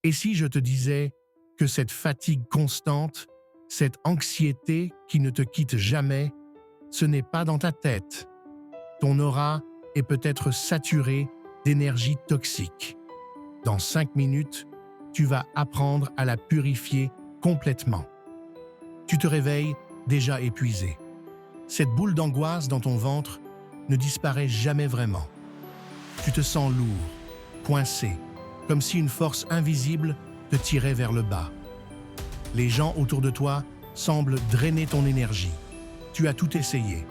Et si je te disais que cette fatigue constante, cette anxiété qui ne te quitte jamais, ce n'est pas dans ta tête. Ton aura est peut-être saturée d'énergie toxique. Dans 5 minutes, tu vas apprendre à la purifier complètement. Tu te réveilles déjà épuisé. Cette boule d'angoisse dans ton ventre ne disparaît jamais vraiment. Tu te sens lourd, coincé, comme si une force invisible te tirait vers le bas. Les gens autour de toi semblent drainer ton énergie. Tu as tout essayé.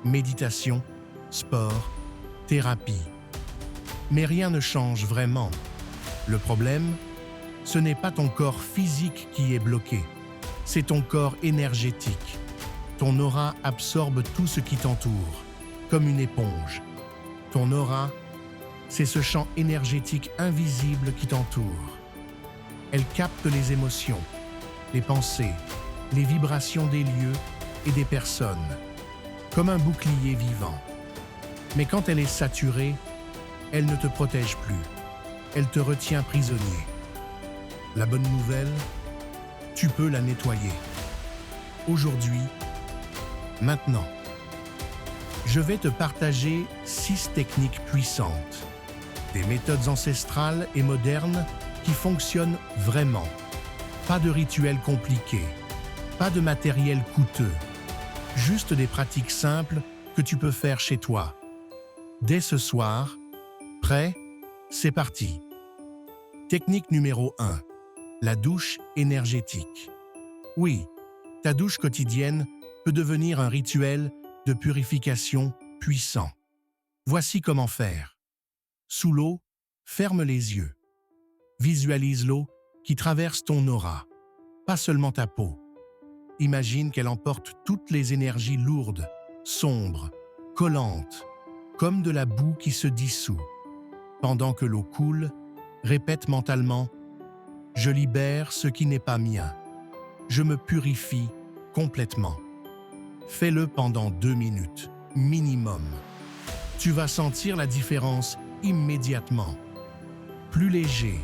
Méditation, sport, thérapie. Mais rien ne change vraiment. Le problème, ce n'est pas ton corps physique qui est bloqué. C'est ton corps énergétique. Ton aura absorbe tout ce qui t'entoure, comme une éponge. Ton aura, c'est ce champ énergétique invisible qui t'entoure. Elle capte les émotions, les pensées, les vibrations des lieux et des personnes, comme un bouclier vivant. Mais quand elle est saturée, elle ne te protège plus. Elle te retient prisonnier. La bonne nouvelle, tu peux la nettoyer. Aujourd'hui, maintenant, je vais te partager 6 techniques puissantes, des méthodes ancestrales et modernes qui fonctionnent vraiment. Pas de rituels compliqués, pas de matériel coûteux, juste des pratiques simples que tu peux faire chez toi. Dès ce soir, prêt? C'est parti. Technique numéro 1. La douche énergétique. Oui, ta douche quotidienne peut devenir un rituel de purification puissant. Voici comment faire. Sous l'eau, ferme les yeux. Visualise l'eau qui traverse ton aura, pas seulement ta peau. Imagine qu'elle emporte toutes les énergies lourdes, sombres, collantes, comme de la boue qui se dissout. Pendant que l'eau coule, répète mentalement « Je libère ce qui n'est pas mien. Je me purifie complètement. » Fais-le pendant 2 minutes, minimum. Tu vas sentir la différence immédiatement. Plus léger,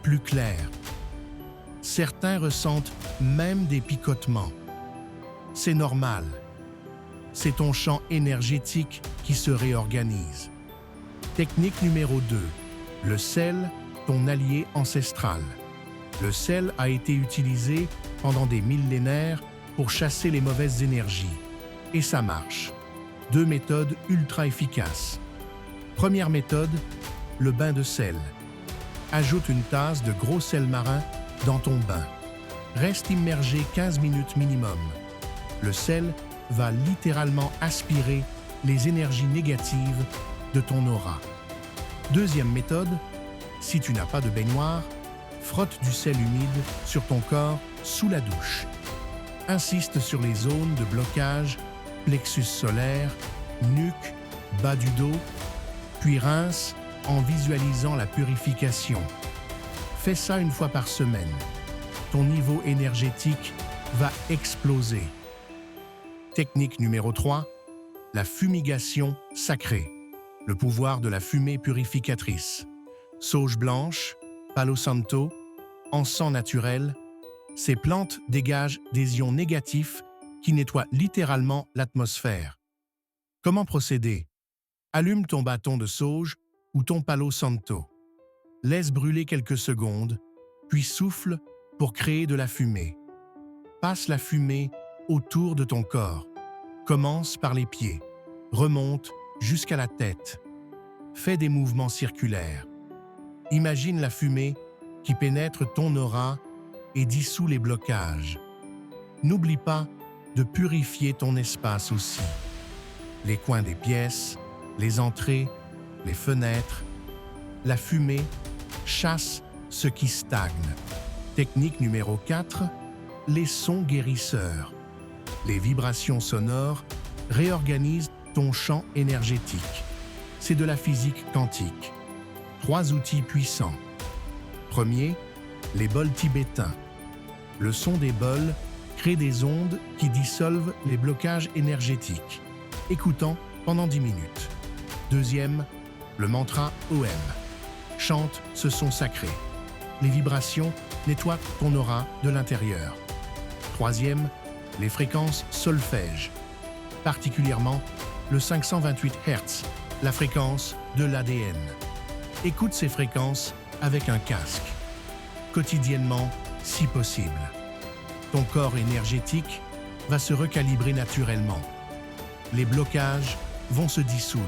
plus clair. Certains ressentent même des picotements. C'est normal. C'est ton champ énergétique qui se réorganise. Technique numéro 2. Le sel, ton allié ancestral. Le sel a été utilisé pendant des millénaires pour chasser les mauvaises énergies. Et ça marche. 2 méthodes ultra efficaces. Première méthode, le bain de sel. Ajoute une tasse de gros sel marin dans ton bain. Reste immergé 15 minutes minimum. Le sel va littéralement aspirer les énergies négatives de ton aura. Deuxième méthode, si tu n'as pas de baignoire, frotte du sel humide sur ton corps sous la douche. Insiste sur les zones de blocage, plexus solaire, nuque, bas du dos, puis rince en visualisant la purification. Fais ça 1 fois par semaine. Ton niveau énergétique va exploser. Technique numéro 3, la fumigation sacrée. Le pouvoir de la fumée purificatrice. Sauge blanche, palo santo, encens naturel, ces plantes dégagent des ions négatifs qui nettoient littéralement l'atmosphère. Comment procéder? Allume ton bâton de sauge ou ton palo santo. Laisse brûler quelques secondes, puis souffle pour créer de la fumée. Passe la fumée autour de ton corps. Commence par les pieds. Remonte jusqu'à la tête. Fais des mouvements circulaires. Imagine la fumée qui pénètre ton aura et dissout les blocages. N'oublie pas de purifier ton espace aussi. Les coins des pièces, les entrées, les fenêtres. La fumée chasse ce qui stagne. Technique numéro 4, les sons guérisseurs. Les vibrations sonores réorganisent ton champ énergétique. C'est de la physique quantique. 3 outils puissants. Premier, les bols tibétains. Le son des bols crée des ondes qui dissolvent les blocages énergétiques. Écoutons pendant 10 minutes. Deuxième, le mantra OM. Chante ce son sacré. les vibrations nettoient ton aura de l'intérieur. Troisième, les fréquences solfège, particulièrement le 528 Hz, la fréquence de l'ADN. Écoute ces fréquences avec un casque, quotidiennement si possible. Ton corps énergétique va se recalibrer naturellement. Les blocages vont se dissoudre.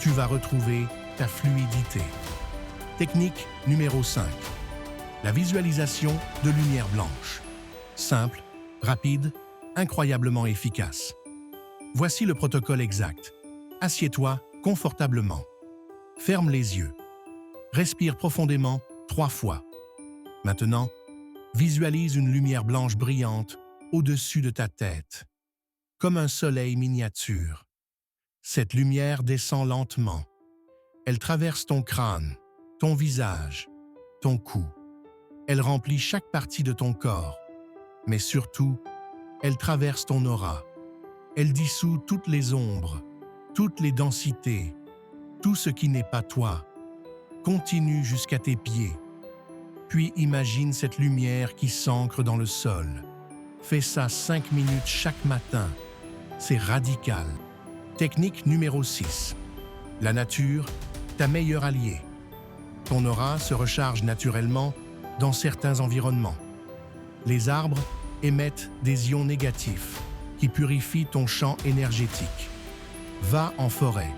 Tu vas retrouver ta fluidité. Technique numéro 5. La visualisation de lumière blanche. Simple, rapide, incroyablement efficace. Voici le protocole exact. Assieds-toi confortablement. Ferme les yeux. Respire profondément 3 fois. Maintenant, visualise une lumière blanche brillante au-dessus de ta tête, comme un soleil miniature. Cette lumière descend lentement. Elle traverse ton crâne, ton visage, ton cou. Elle remplit chaque partie de ton corps, mais surtout, elle traverse ton aura. Elle dissout toutes les ombres, toutes les densités, tout ce qui n'est pas toi. Continue jusqu'à tes pieds. Puis imagine cette lumière qui s'ancre dans le sol. Fais ça 5 minutes chaque matin. C'est radical. Technique numéro 6. La nature, ta meilleure alliée. Ton aura se recharge naturellement dans certains environnements. Les arbres émettent des ions négatifs qui purifient ton champ énergétique. Va en forêt.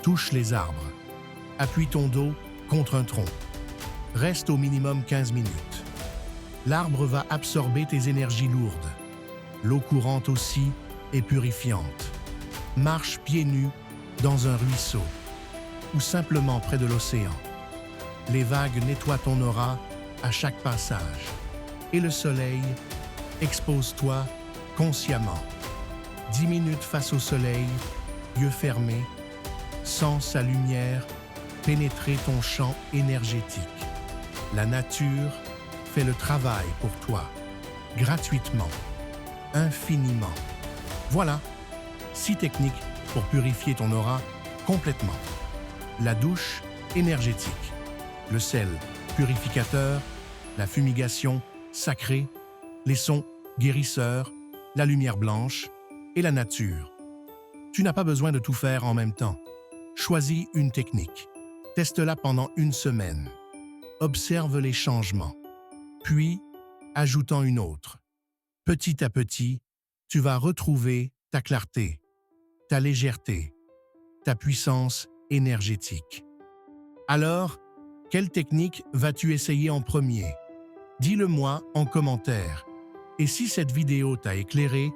Touche les arbres. Appuie ton dos contre un tronc. Reste au minimum 15 minutes. L'arbre va absorber tes énergies lourdes. L'eau courante aussi est purifiante. Marche pieds nus dans un ruisseau ou simplement près de l'océan. Les vagues nettoient ton aura à chaque passage. Et le soleil, expose-toi consciemment. 10 minutes face au soleil, yeux fermés, sens sa lumière pénétrer ton champ énergétique. La nature fait le travail pour toi, gratuitement, infiniment. Voilà, 6 techniques pour purifier ton aura complètement. La douche énergétique, le sel purificateur, la fumigation sacrée, les sons guérisseurs, la lumière blanche et la nature. Tu n'as pas besoin de tout faire en même temps. Choisis une technique. Teste-la pendant une semaine. Observe les changements. Puis, ajoutant une autre. Petit à petit, tu vas retrouver ta clarté, ta légèreté, ta puissance énergétique. Alors, quelle technique vas-tu essayer en premier? Dis-le-moi en commentaire. Et si cette vidéo t'a éclairé,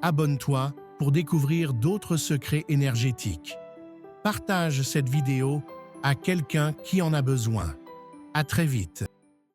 abonne-toi pour découvrir d'autres secrets énergétiques. Partage cette vidéo à quelqu'un qui en a besoin. À très vite.